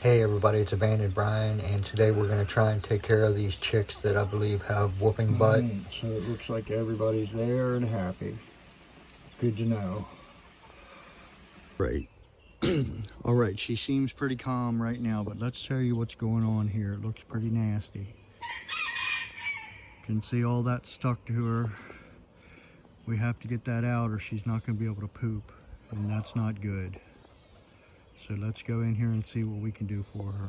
Hey everybody, it's Abandoned Brian, and today we're going to try and take care of these chicks that I believe have whooping butt. So it looks like everybody's there and happy. Good to know. Right. All right, she seems pretty calm right now, but let's tell you what's going on here. It looks pretty nasty. Can see all that stuck to her. We have to get that out or she's not going to be able to poop, and that's not good. So let's go in here and see what we can do for her.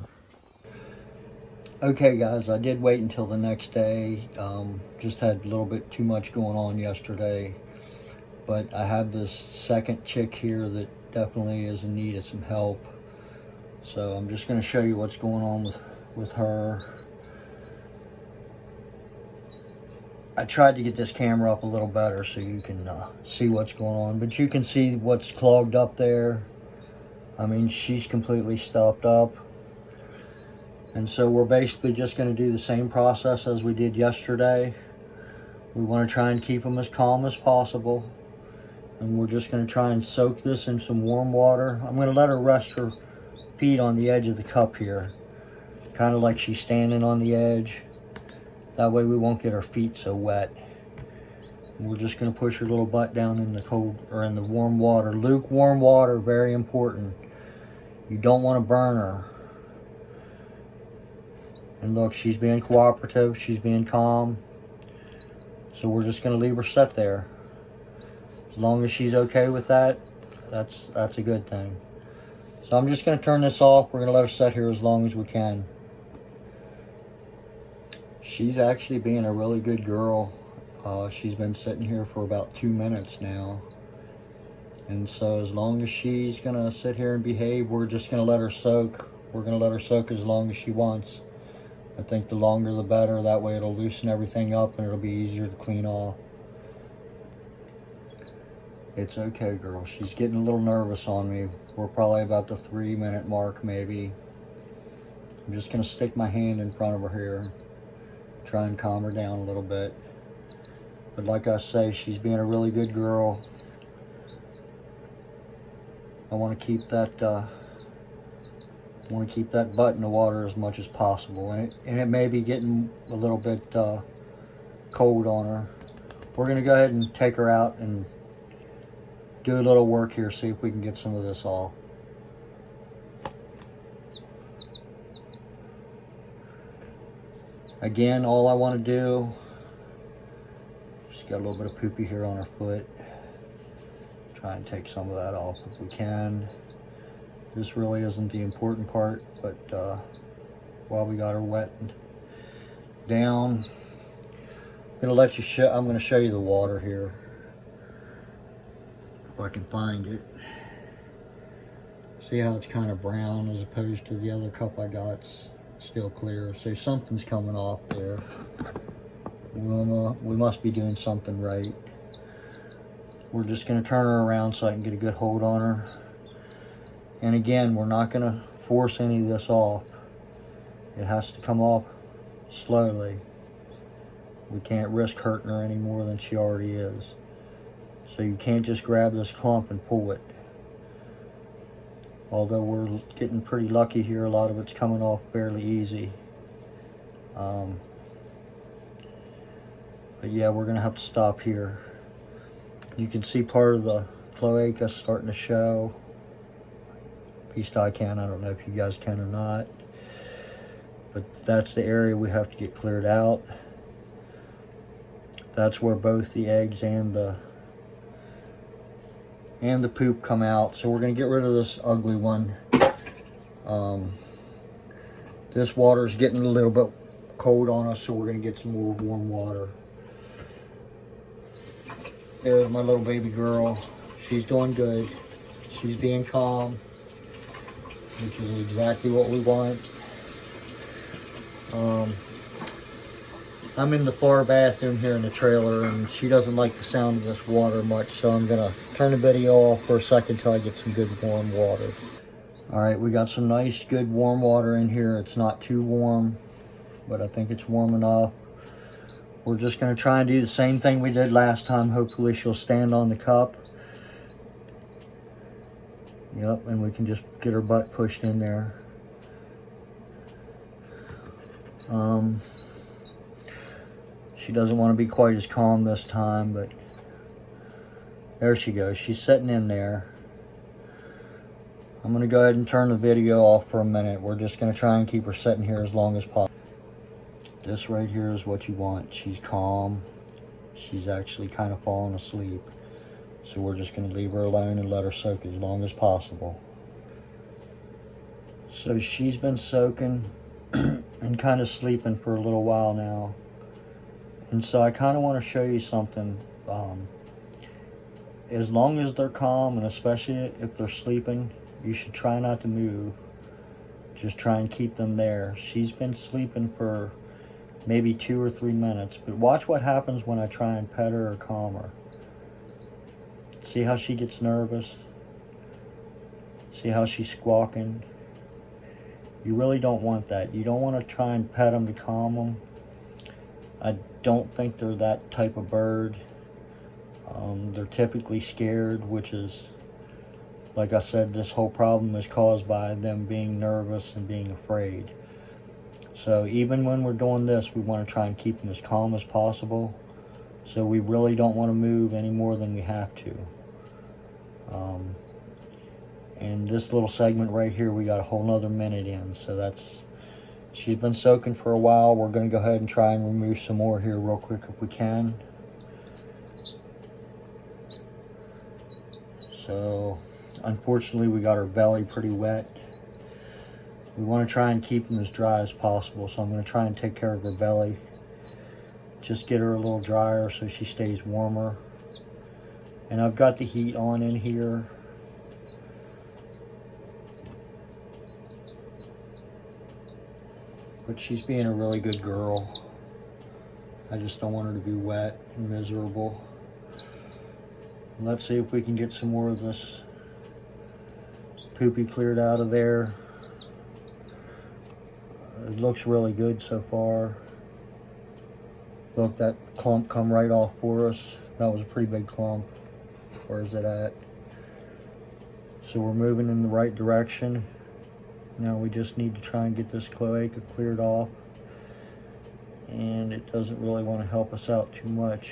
Okay guys, I did wait until the next day. Just had a little bit too much going on yesterday. But I have this second chick here that definitely is in need of some help. So I'm just going to show you what's going on with her. I tried to get this camera up a little better so you can see what's going on. But you can see what's clogged up there. I mean, she's completely stopped up. And so we're basically just going to do the same process as we did yesterday. We want to try and keep them as calm as possible. And we're just going to try and soak this in some warm water. I'm going to let her rest her feet on the edge of the cup here. Kind of like she's standing on the edge. That way we won't get her feet so wet. And we're just going to push her little butt down in the cold, or in the warm water. Lukewarm water, very important. You don't want to burn her. And look, she's being cooperative, she's being calm. So we're just going to leave her sit there. As long as she's okay with that, that's a good thing. So I'm just going to turn this off. We're going to let her sit here as long as we can. She's actually being a really good girl. She's been sitting here for about 2 minutes now. And so as long as she's going to sit here and behave, we're just going to let her soak. We're going to let her soak as long as she wants. I think the longer the better. That way it'll loosen everything up and it'll be easier to clean off. It's okay, girl. She's getting a little nervous on me. We're probably about the 3-minute mark, maybe. I'm just going to stick my hand in front of her here. Try and calm her down a little bit. But like I say, she's being a really good girl. I want to keep that butt in the water as much as possible. And it may be getting a little bit cold on her. We're going to go ahead and take her out and do a little work here, see if we can get some of this off. Again, all I want to do, she's got a little bit of poopy here on her foot. Try and take some of that off if we can. This really isn't the important part, but while we got her wetted down, I'm going to show you the water here. If I can find it. See how it's kind of brown as opposed to the other cup I got's still clear. So something's coming off there. We must be doing something right. We're just going to turn her around so I can get a good hold on her. And again, we're not going to force any of this off. It has to come off slowly. We can't risk hurting her any more than she already is. So you can't just grab this clump and pull it. Although we're getting pretty lucky here, a lot of it's coming off fairly easy. But yeah, we're going to have to stop here. You can see part of the cloaca starting to show. At least I can. I don't know if you guys can or not. But that's the area we have to get cleared out. That's where both the eggs and the poop come out. So we're going to get rid of this ugly one. This water is getting a little bit cold on us, so we're going to get some more warm water. There's my little baby girl. She's doing good. She's being calm, which is exactly what we want. I'm in the far bathroom here in the trailer, and she doesn't like the sound of this water much, so I'm going to turn the video off for a second until I get some good warm water. Alright, we got some nice, good warm water in here. It's not too warm, but I think it's warm enough. We're just going to try and do the same thing we did last time. Hopefully she'll stand on the cup. Yep, and we can just get her butt pushed in there. Um, she doesn't want to be quite as calm this time, but there she goes. She's sitting in there. I'm going to go ahead and turn the video off for a minute. We're just going to try and keep her sitting here as long as possible. This right here is what you want. She's calm. She's actually kind of falling asleep. So we're just going to leave her alone and let her soak as long as possible. So she's been soaking and kind of sleeping for a little while now. And so I kind of want to show you something. As long as they're calm, and especially if they're sleeping, you should try not to move. Just try and keep them there. She's been sleeping for maybe 2 or 3 minutes, but watch what happens when I try and pet her or calm her. See how she gets nervous? See how she's squawking? You really don't want that. You don't want to try and pet them to calm them. I don't think they're that type of bird. They're typically scared, which is, like I said, this whole problem is caused by them being nervous and being afraid. So even when we're doing this, we want to try and keep them as calm as possible. So we really don't want to move any more than we have to. And this little segment right here, we got a whole nother minute in. So she's been soaking for a while. We're going to go ahead and try and remove some more here real quick if we can. So unfortunately, we got her belly pretty wet. We want to try and keep them as dry as possible, so I'm going to try and take care of her belly. Just get her a little drier so she stays warmer. And I've got the heat on in here. But she's being a really good girl. I just don't want her to be wet and miserable. Let's see if we can get some more of this poopy cleared out of there. It looks really good so far. Look, that clump come right off for us. That was a pretty big clump. Where is it at? So we're moving in the right direction. Now we just need to try and get this cloaca cleared off. And it doesn't really want to help us out too much.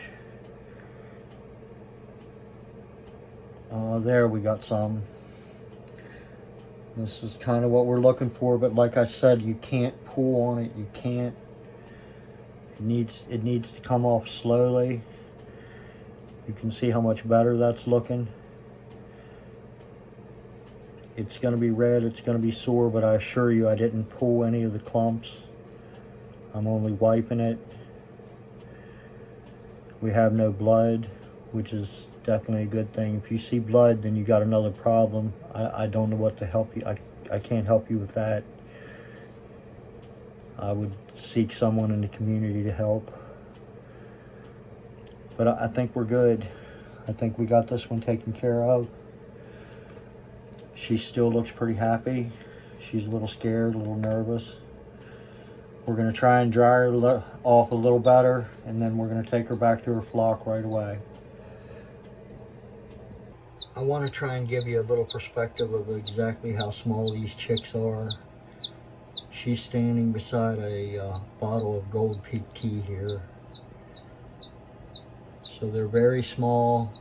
There we got some. This is kind of what we're looking for, but like I said, you can't pull on it. You can't. It needs to come off slowly. You can see how much better that's looking. It's going to be red, it's going to be sore, but I assure you I didn't pull any of the clumps. I'm only wiping it. We have no blood, which is definitely a good thing. If you see blood, then you got another problem. I don't know what to help you. I can't help you with that. I would seek someone in the community to help. But I think we're good. I think we got this one taken care of. She still looks pretty happy. She's a little scared, a little nervous. We're going to try and dry her off a little better, and then we're going to take her back to her flock right away. I want to try and give you a little perspective of exactly how small these chicks are. She's standing beside a bottle of Gold Peak tea here. So they're very small,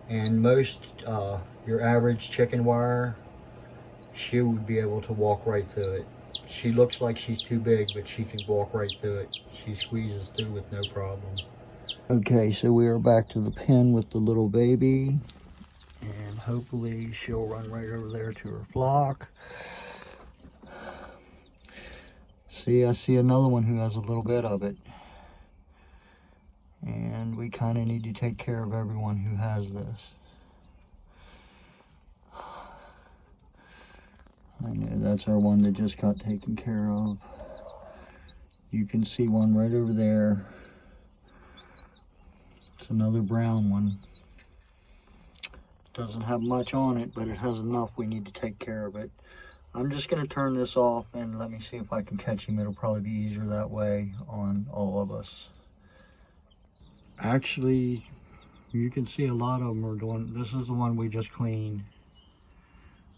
and most, your average chicken wire, she would be able to walk right through it. She looks like she's too big, but she can walk right through it. She squeezes through with no problem. Okay, so we are back to the pen with the little baby, and hopefully she'll run right over there to her flock. See, I see another one who has a little bit of it. And we kind of need to take care of everyone who has this. I know that's our one that just got taken care of. You can see one right over there. It's another brown one. Doesn't have much on it, but it has enough. We need to take care of it. I'm just going to turn this off and let me see if I can catch him. It'll probably be easier that way on all of us. Actually, you can see a lot of them are doing, this is the one we just cleaned.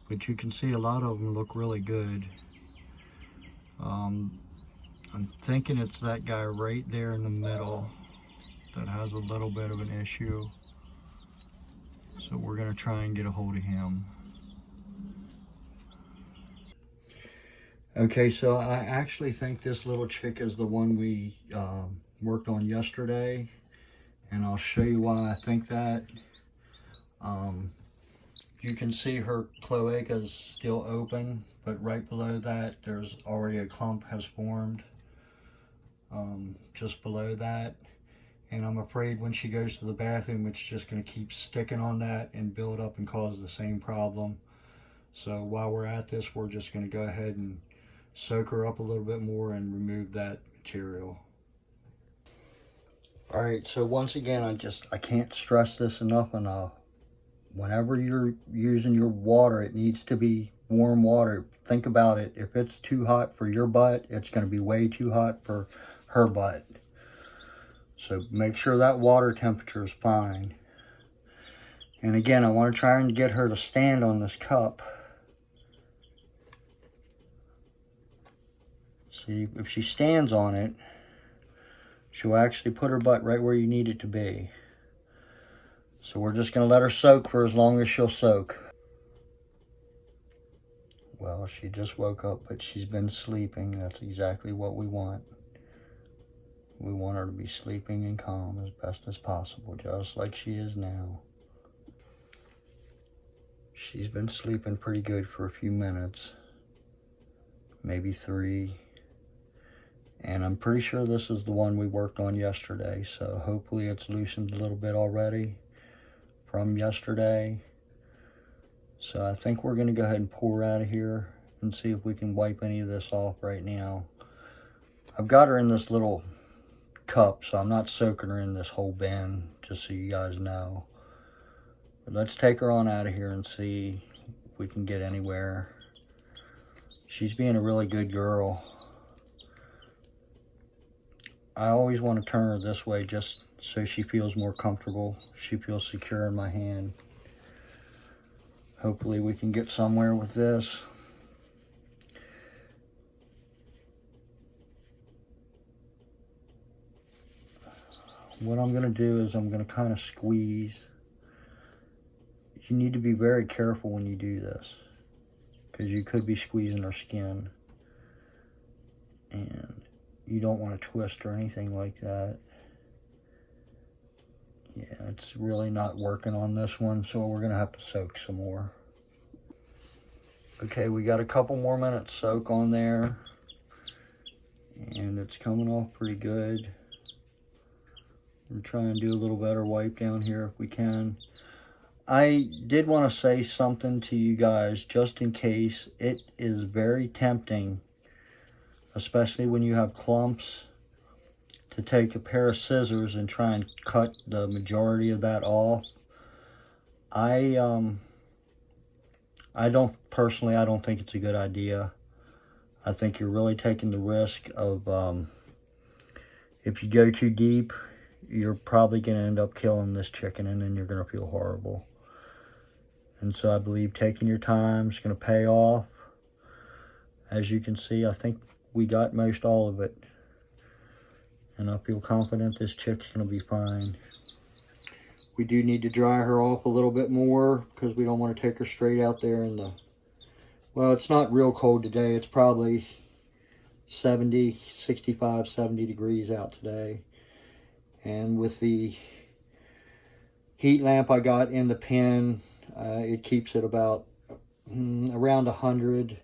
But you can see a lot of them look really good. I'm thinking it's that guy right there in the middle that has a little bit of an issue. So we're gonna try and get a hold of him. Okay, so I actually think this little chick is the one we worked on yesterday, and I'll show you why I think that. You can see her cloaca is still open, but right below that there's already a clump has formed just below that. And I'm afraid when she goes to the bathroom, it's just going to keep sticking on that and build up and cause the same problem. So while we're at this, we're just going to go ahead and soak her up a little bit more and remove that material. All right, so once again, I can't stress this enough. Whenever you're using your water, it needs to be warm water. Think about it. If it's too hot for your butt, it's going to be way too hot for her butt. So make sure that water temperature is fine. And again, I want to try and get her to stand on this cup. See, if she stands on it, she'll actually put her butt right where you need it to be. So we're just going to let her soak for as long as she'll soak. Well, she just woke up, but she's been sleeping. That's exactly what we want. We want her to be sleeping and calm as best as possible, just like she is now. She's been sleeping pretty good for a few minutes, maybe 3. And I'm pretty sure this is the one we worked on yesterday, so hopefully it's loosened a little bit already from yesterday. So I think we're going to go ahead and pour her out of here and see if we can wipe any of this off right now. I've got her in this little cup, so I'm not soaking her in this whole bin, just so you guys know. But let's take her on out of here and see if we can get anywhere. She's being a really good girl. I always want to turn her this way just so she feels more comfortable. She feels secure in my hand. Hopefully we can get somewhere with this. What I'm going to do is I'm going to kind of squeeze. You need to be very careful when you do this, because you could be squeezing her skin. And you don't want to twist or anything like that. Yeah, it's really not working on this one, so we're going to have to soak some more. Okay, we got a couple more minutes soak on there, and it's coming off pretty good. We're trying to do a little better wipe down here if we can. I did want to say something to you guys just in case. It is very tempting, especially when you have clumps, to take a pair of scissors and try and cut the majority of that off. I don't think it's a good idea. I think you're really taking the risk of, if you go too deep, you're probably going to end up killing this chicken, and then you're going to feel horrible. And so I believe taking your time is going to pay off. As you can see, I think we got most all of it. And I feel confident this chick's going to be fine. We do need to dry her off a little bit more, because we don't want to take her straight out there in the... Well, it's not real cold today. It's probably 65, 70 degrees out today. And with the heat lamp I got in the pen, it keeps it about around 100.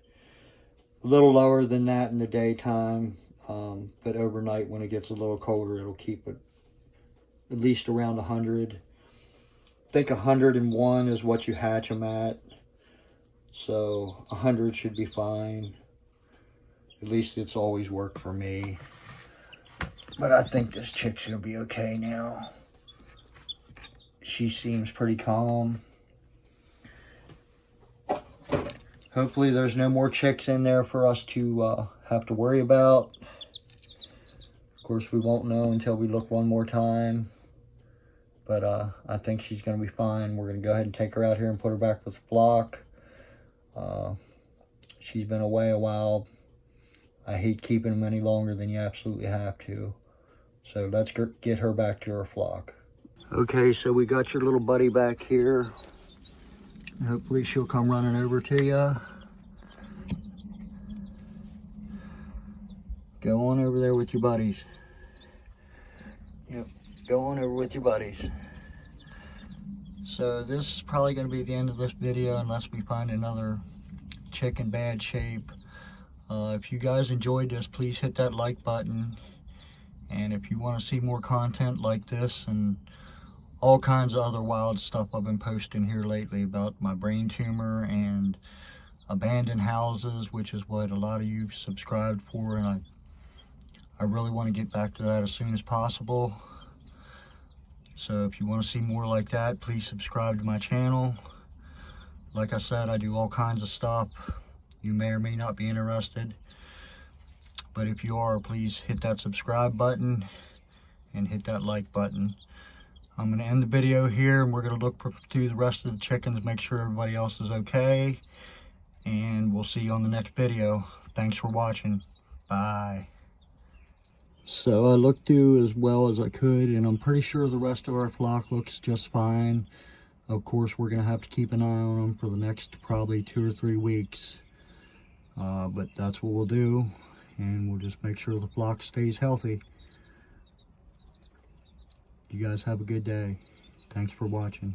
A little lower than that in the daytime. But overnight, when it gets a little colder, it'll keep it at least around 100. I think 101 is what you hatch them at. So 100 should be fine. At least it's always worked for me. But I think this chick's gonna be okay now. She seems pretty calm. Hopefully there's no more chicks in there for us to have to worry about. Of course, we won't know until we look one more time. But I think she's going to be fine. We're going to go ahead and take her out here and put her back with the flock. She's been away a while. I hate keeping them any longer than you absolutely have to. So let's get her back to her flock. Okay, so we got your little buddy back here. Hopefully she'll come running over to you. Go on over there with your buddies. Yep, go on over with your buddies. So this is probably going to be the end of this video unless we find another chick in bad shape. If you guys enjoyed this, please hit that like button. And if you want to see more content like this and all kinds of other wild stuff I've been posting here lately about my brain tumor and abandoned houses, which is what a lot of you subscribed for, and I really want to get back to that as soon as possible. So if you want to see more like that, please subscribe to my channel. Like I said, I do all kinds of stuff. You may or may not be interested, but if you are, please hit that subscribe button and hit that like button. I'm going to end the video here, and we're going to look through the rest of the chickens, make sure everybody else is okay, and we'll see you on the next video. Thanks for watching. Bye. So I looked through as well as I could, and I'm pretty sure the rest of our flock looks just fine. Of course, we're going to have to keep an eye on them for the next probably 2 or 3 weeks. But that's what we'll do, and we'll just make sure the flock stays healthy. You guys have a good day. Thanks for watching.